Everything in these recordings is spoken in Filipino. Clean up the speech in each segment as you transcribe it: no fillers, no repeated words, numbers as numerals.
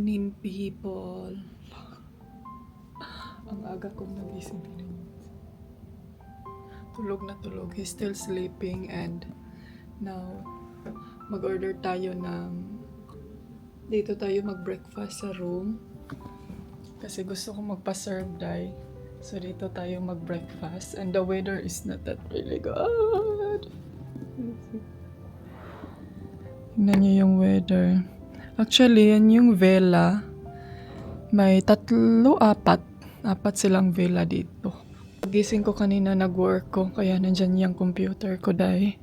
morning, people. Ang aga kong nagising rin. Tulog na tulog. He's still sleeping and now mag-order tayo ng dito tayo mag-breakfast sa room. Kasi gusto ko magpa-serve dai. So dito tayo mag-breakfast and the weather is not that really good. Tingnan niyo yung weather. Actually, yan yung villa. May apat silang villa dito. Gising ko kanina, nag-work ko, kaya nandyan yung computer ko dahil.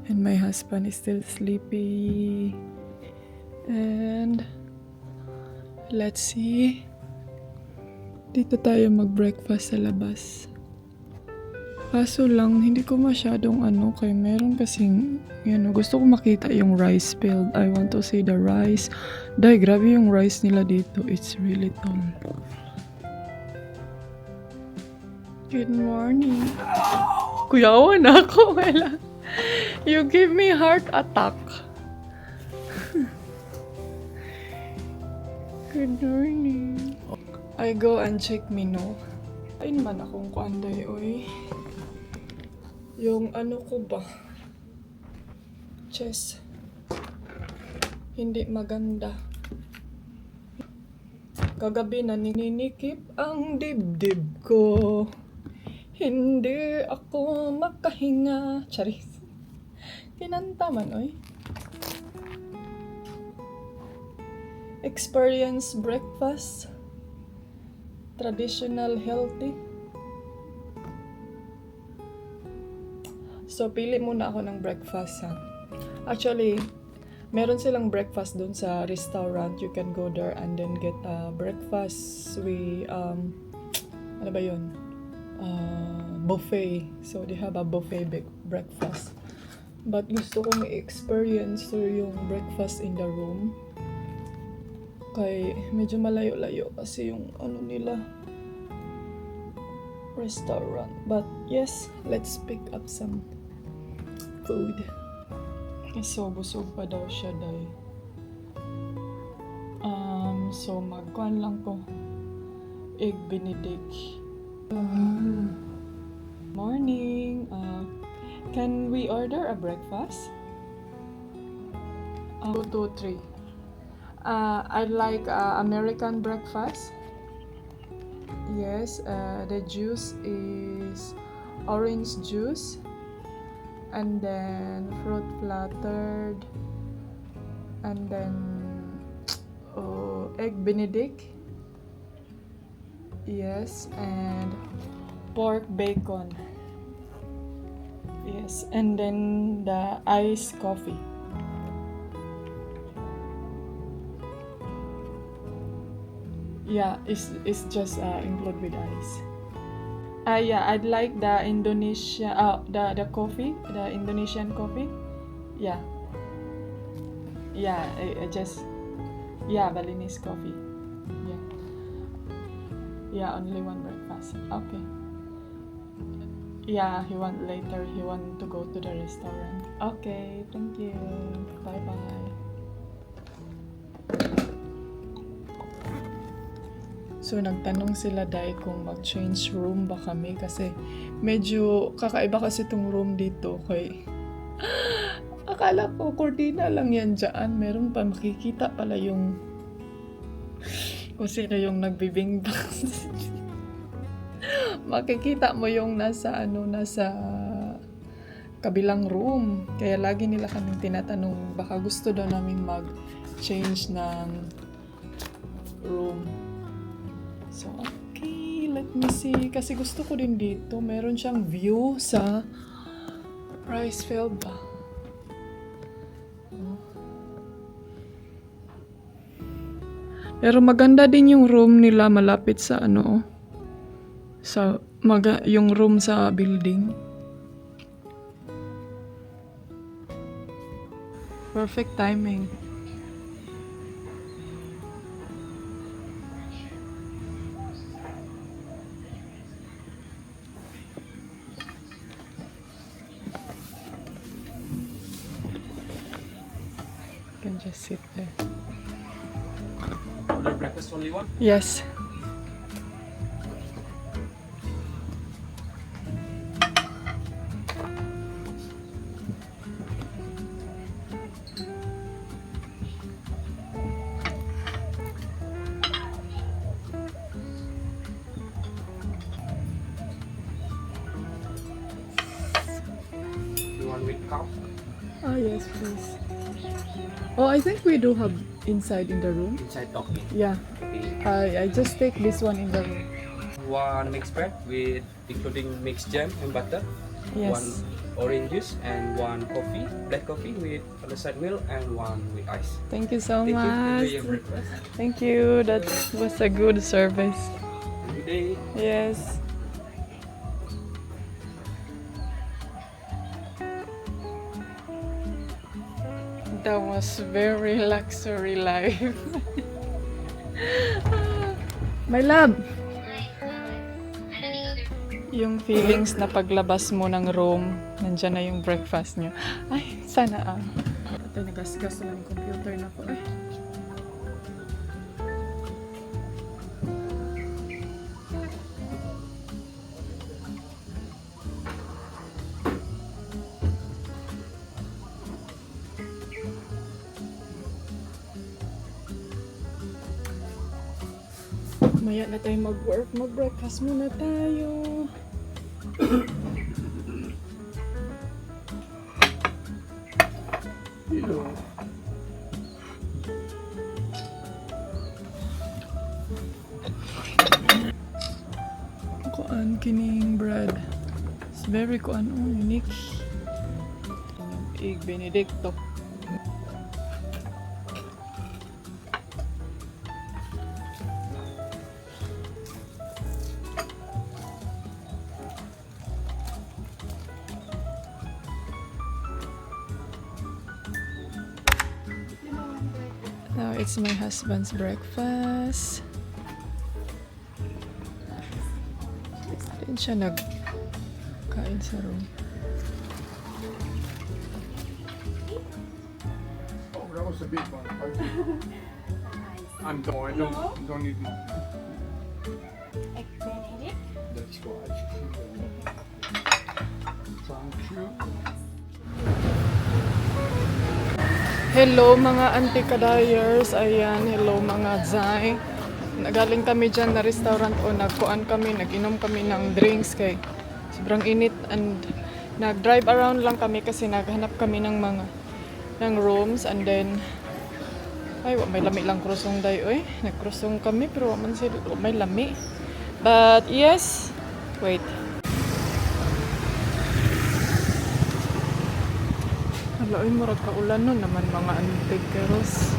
And my husband is still sleepy. And let's see. Dito tayo mag-breakfast sa labas. Kaso lang, hindi ko masyadong kay meron kasing, gusto ko makita yung rice field. I want to see the rice. Dahil grabe yung rice nila dito. It's really tall. Good morning. Kuyawan ako. Wala. You give me heart attack. Good morning. I go and check menu. Ayun man akong kuanday, oy. Yung ko ba? Chess. Hindi maganda. Kagabi na ninikip ang dibdib ko. Hindi ako makahinga. Charis. Kinanta man, oy. Experience breakfast. Traditional healthy. So, pili muna ako ng breakfast, ha. Actually, meron silang breakfast dun sa restaurant. You can go there and then get breakfast. Ano ba yun? Buffet. So, they have a buffet breakfast. But gusto kong i-experience yung breakfast in the room. Kay medyo malayo-layo kasi yung nila restaurant. But yes, let's pick up some food. So, busog pa daw siya dahil. So, magkuhan lang ko. Egg Benedict. Morning. Can we order a breakfast? 2, 2, 3. I'd like American breakfast. Yes, the juice is orange juice. And then fruit flattered. And then egg Benedict. Yes, and pork bacon. Yes, and then the iced coffee. Yeah, it's just include with ice. Yeah, I'd like the Indonesia, the coffee, the Indonesian coffee. Yeah. Yeah, Balinese coffee. Yeah. Yeah, only one breakfast. Okay. Yeah, he want to go to the restaurant. Okay, thank you. Bye-bye. So, nagtanong sila dahil kung mag-change room ba kami kasi medyo kakaiba kasi itong room dito. Kay akala ko, cortina lang yan dyan. Meron pa, makikita pala yung kung sino yung nagbibingbang. Makikita mo yung nasa kabilang room. Kaya lagi nila kaming tinatanong, baka gusto daw naming mag-change ng room. So, okay, let me see. Kasi gusto ko din dito. Meron siyang view sa rice field ba? Pero maganda din yung room nila malapit sa yung room sa building. Perfect timing. You can just sit there. order breakfast only one? Yes. You want with cup? Ah, yes, please. Oh, I think we do have inside in the room. Inside okay. Yeah. Okay. I just take this one in the room. One mixed bread with including mixed jam and butter. Yes. One orange juice and one coffee, black coffee with on the side milk and one with ice. Thank you so Thank you. Enjoy much. your breakfast. Thank you. That was a good service. Good day. Yes. That was very luxury life. My love. Yung feelings na paglabas mo ng room, nandyan na yung breakfast nyo. Ay, sana Ito, nagasgas lang yung computer na ko. Ay. Maya na tayo mag-work. Mag-breakfast muna tayo. Hello. Kuan kining bread. It's very unique. Egg Benedicto. Now it's my husband's breakfast. Din siya nagkain sa room. Oh, that was a big one. I'm done. I don't need more. Egg Benedict. That's why. Thank you. Hello mga anti-kadayers. Ayan, hello mga Zay. Nagaling kami dyan na restaurant o nagkuan kami, nag-inom kami ng drinks kay sobrang init and nag-drive around lang kami kasi naghanap kami ng rooms and then may lami lang krusong day oy. Nagkrusong kami pero man sila may lami. But yes, wait. Haloy mo rag kaulan nun naman mga antigeros.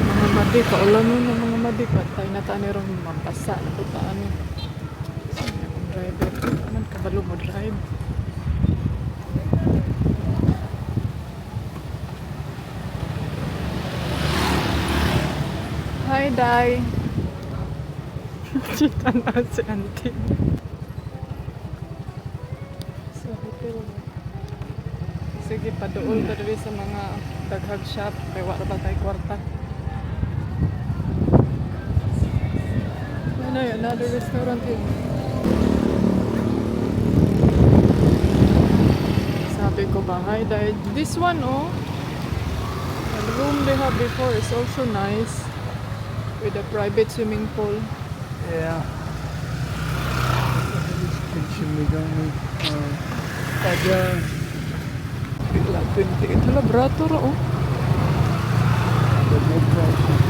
Mga madi, kaulan nun ng mga madi. Patay na taan nirong mapasa na po taan. Saan yung driver? Naman kabalo mo drive. Hi, Day. Chita na si auntie. So, hotel mo. Sige, paduol ta diri sa mga daghag shop kay wala ba tay kwarta. Ano yun? Another restaurant here. Sabi ko ba, hi dahil this one oh, the room they have before is also nice with a private swimming pool. Yeah. This kitchen we don't need. Ada. Bigla 28 hala brato ra oh. The no prices.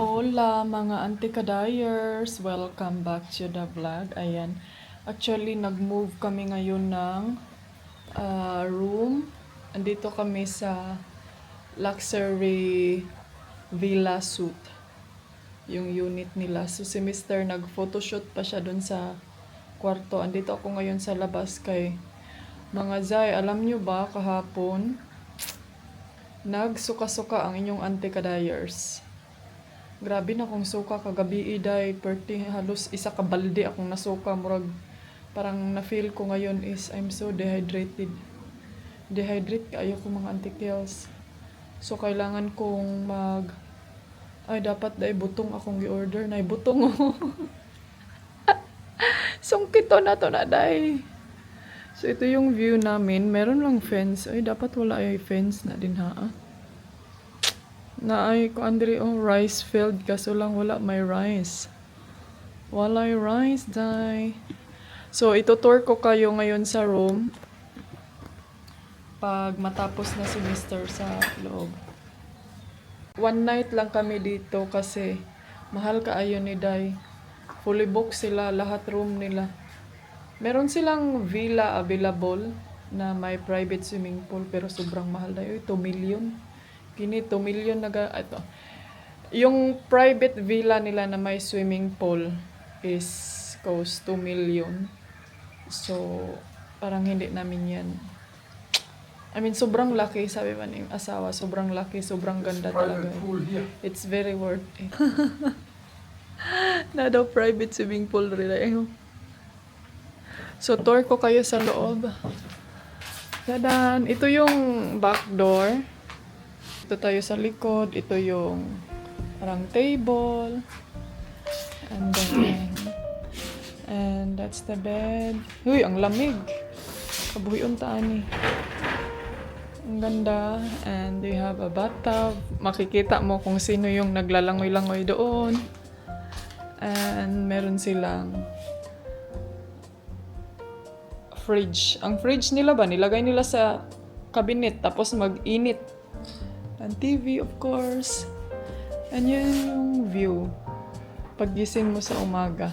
Hola mga anti-kadayers! Welcome back to the vlog. Ayan. Actually, nag-move kami ngayon ng room. Andito kami sa luxury villa suite. Yung unit nila. So si Mr. nag-photoshoot pa siya dun sa kwarto. Andito ako ngayon sa labas kay mga Zay. Alam nyo ba kahapon nagsuka-suka ang inyong anti-kadayers. Grabe na kung suka kagabi iday, perti halos isa ka balde akong nasuka murag parang na-feel ko ngayon is I'm so dehydrated. Dehydrate kayo ko mga anti-kills. So, kailangan kong ay, dapat dahil butong akong i-order. Na butong oh. Sungkito na to na dahil. So, ito yung view namin. Meron lang fence. Ay, dapat wala ay fence na din ha. Na ay, ko Andre, rice field. Kaso lang wala may rice. Walay rice, day. So, itutour ko kayo ngayon sa room. Pag matapos na si Mr. sa loob. One night lang kami dito kasi mahal kaayo ni Day. Fully booked sila, lahat room nila. Meron silang villa available na may private swimming pool pero sobrang mahal na yun. 2 million. Kini 2 million ito. Yung private villa nila na may swimming pool is cost 2 million. So, parang hindi namin yan. I mean, sobrang laki, sabi man yung asawa. Sobrang laki, sobrang ganda talaga. It's very worth it. Na daw private swimming pool rin. So, tour ko kayo sa loob. Tadan! Ito yung back door. Ito tayo sa likod. Ito yung parang table. And that's the bed. Uy, ang lamig. Kabuhi untaan eh. Ang ganda. And they have a bathtub. Makikita mo kung sino yung naglalangoy-langoy doon. And meron silang fridge. Ang fridge nila ba? Nilagay nila sa cabinet tapos mag-init. And TV of course. And yun yung view. Paggising mo sa umaga.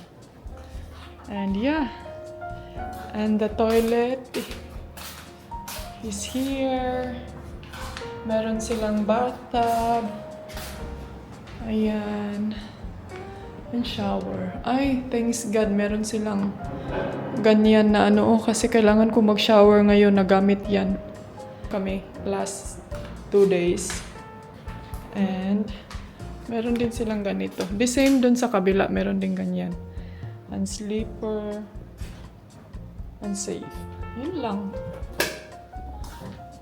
And yeah. And the toilet is here. Meron silang bathtub. Ayan. And shower. Ay, thanks God. Meron silang ganyan na kasi kailangan ko mag-shower ngayon. Nagamit yan. Kami last 2 days. And meron din silang ganito. The same dun sa kabila. Meron din ganyan. And sleeper. And safe. Yun lang.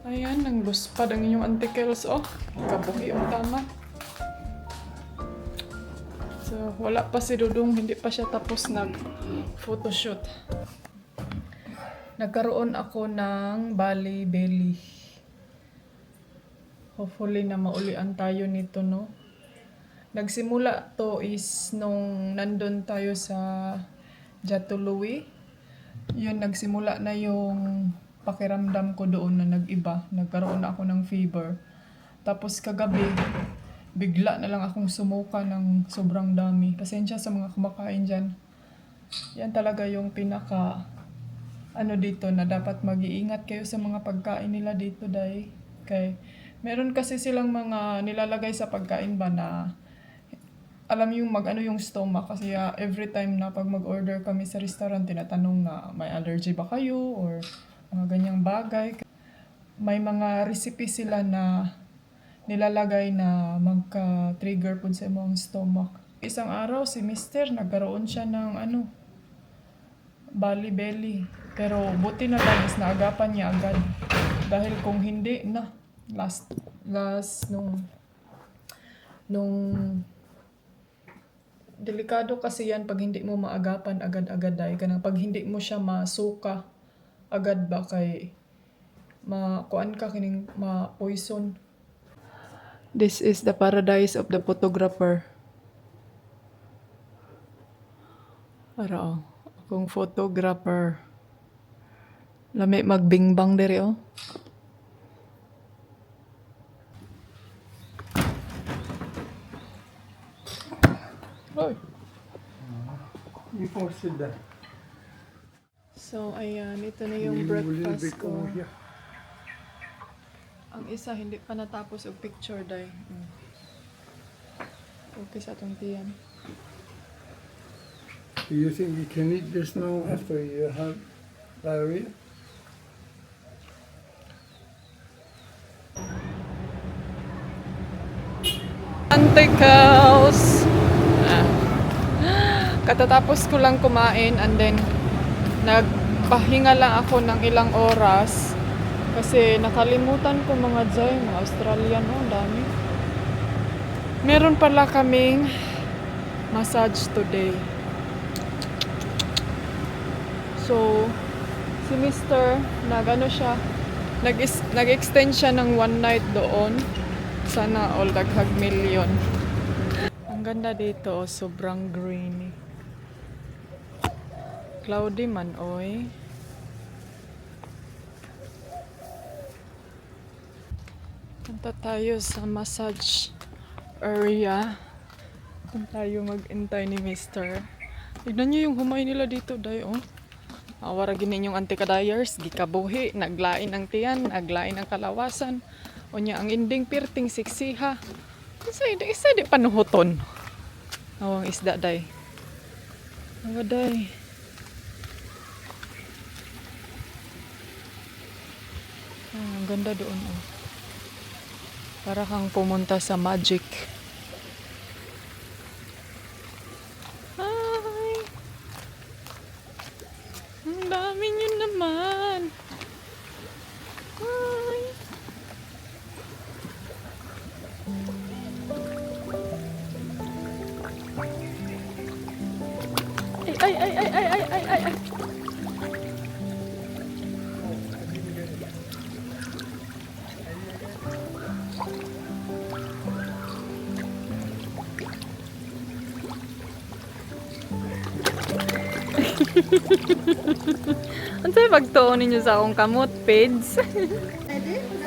Ayan, ang luspad ang inyong antikels. Oh, kabuhi yung tama. So, wala pa si Dudong. Hindi pa siya tapos nag-photoshoot. Nagkaroon ako ng Bali Belly. Hopefully na maulian tayo nito, no? Nagsimula to is nung nandun tayo sa Jatului. Yun, nagsimula na yung pakiramdam ko doon na nag-iba. Nagkaroon na ako ng fever. Tapos kagabi, bigla na lang akong sumuka ng sobrang dami. Pasensya sa mga kumakain dyan. Yan talaga yung pinaka dito na dapat mag-iingat kayo sa mga pagkain nila dito dahil meron kasi silang mga nilalagay sa pagkain ba na alam yung yung stomach kasi every time na pag mag-order kami sa restaurant tinatanong na may allergy ba kayo or mga ganyang bagay. May mga recipe sila na nilalagay na magka-trigger po sa imong stomach. Isang araw si Mr. nagkaroon siya ng Bali Belly. Pero buti na lang is naagapan niya agad. Dahil kung hindi na last nung delikado kasi yan pag hindi mo maagapan agad-agad dahil kanang pag hindi mo siya masuka agad ba kay makuan ka kining ma-poison. This is the paradise of the photographer. Para akong photographer. Lami magbingbang diri Oy. Before sit down. So, ayan. Ito na yung breakfast ko. Ang isa, hindi pa natapos yung picture, day. Okay sa itong tiyan. Do you think you can eat this now after you have diarrhea? Antikels! Katatapos ko lang kumain and then nagpahinga lang ako ng ilang oras Kasi nakalimutan ko mga Jay, mga Australian, oh, ang dami. Meron pala kaming massage today. So, si Mr. nag-extend siya ng one night doon. Sana all daghag million. Ang ganda dito, oh, sobrang greeny. Cloudy man, oy. Punta tayo sa massage area. Kung tayo mag-intay ni Mr. Tignan nyo yung humay nila dito, day, oh. Awara gini yung anti-kadayers, gikabuhi, naglain ang tiyan, naglain ang kalawasan. O niya, ang inding pirting siksiha. Isa di panuhuton. Awang isda, day. Awa, day. Ang ganda doon, oh. Para kang pumunta sa Magic. Hi! Ang dami nyo naman. Hi! Ay. Ano sa'yo pagtuon ninyo sa akong kamot, Peds?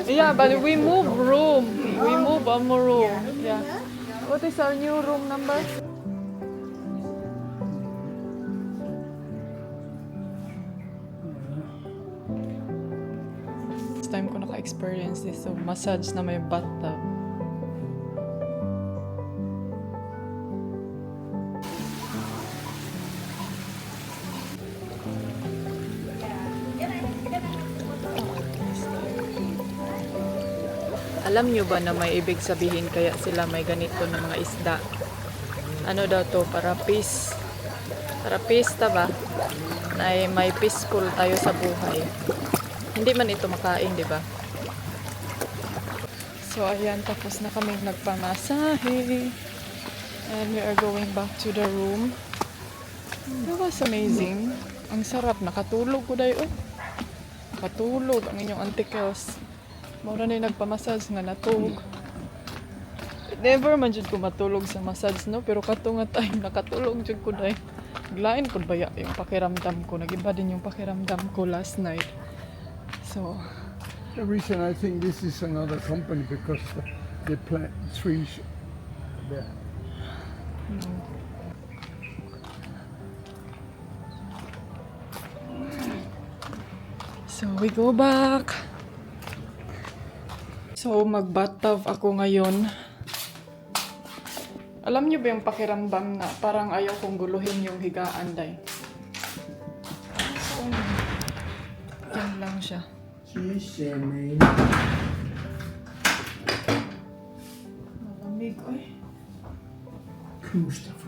Yeah, but we move room. We move our room. Yeah. What is our new room number? First time ko naka-experience this. So, massage na may bathtub. Alam nyo ba na may ibig sabihin kaya sila may ganito ng mga isda? Ano daw to? Para peace. Para pista ba? Na may peaceful tayo sa buhay. Hindi man ito makain, di ba? So, ayan. Tapos na kami nagpamasahe. And we are going back to the room. That was amazing. Ang sarap. Nakatulog ko dayo. Nakatulog ang inyong Auntie Kels. Mura na yung nagpamassage nga natulog. Never man jud ko matulog sa massage, no? Pero kato nga time, nakatulog jud ko dahil. Glain ko ba yung pakiramdam ko. Nag-iba din yung pakiramdam ko last night. So, The reason I think this is another company because they plant trees there. so we go back. So, mag-bathtub ako ngayon. Alam niyo ba yung pakiramdam na parang ayaw kong guluhin yung higaan, day? So, yan lang siya. Malamig, oy. Mustafa.